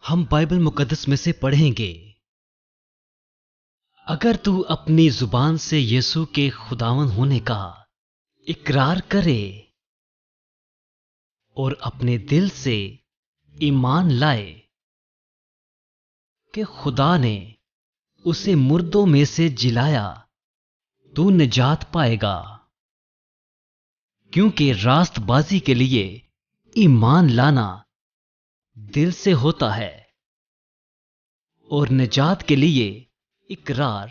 ہم بائبل مقدس میں سے پڑھیں گے، اگر تو اپنی زبان سے یسوع کے خداوند ہونے کا اقرار کرے اور اپنے دل سے ایمان لائے کہ خدا نے اسے مردوں میں سے جلایا تو نجات پائے گا، کیونکہ راست بازی کے لیے ایمان لانا دل سے ہوتا ہے اور نجات کے لیے اقرار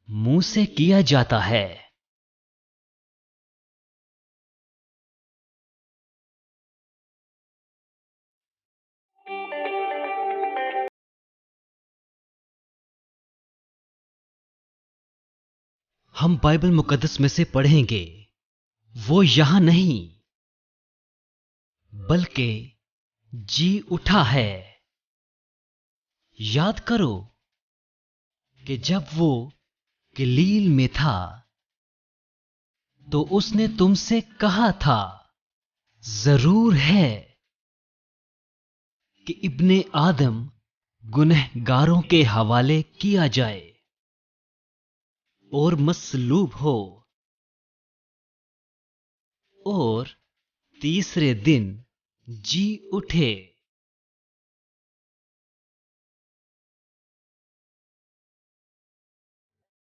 منہ سے کیا جاتا ہے۔ ہم بائبل مقدس میں سے پڑھیں گے، وہ یہاں نہیں بلکہ جی اٹھا ہے۔ یاد کرو کہ جب وہ گلیل میں تھا تو اس نے تم سے کہا تھا، ضرور ہے کہ ابن آدم گنہگاروں کے حوالے کیا جائے اور مصلوب ہو اور تیسرے دن جی اٹھے۔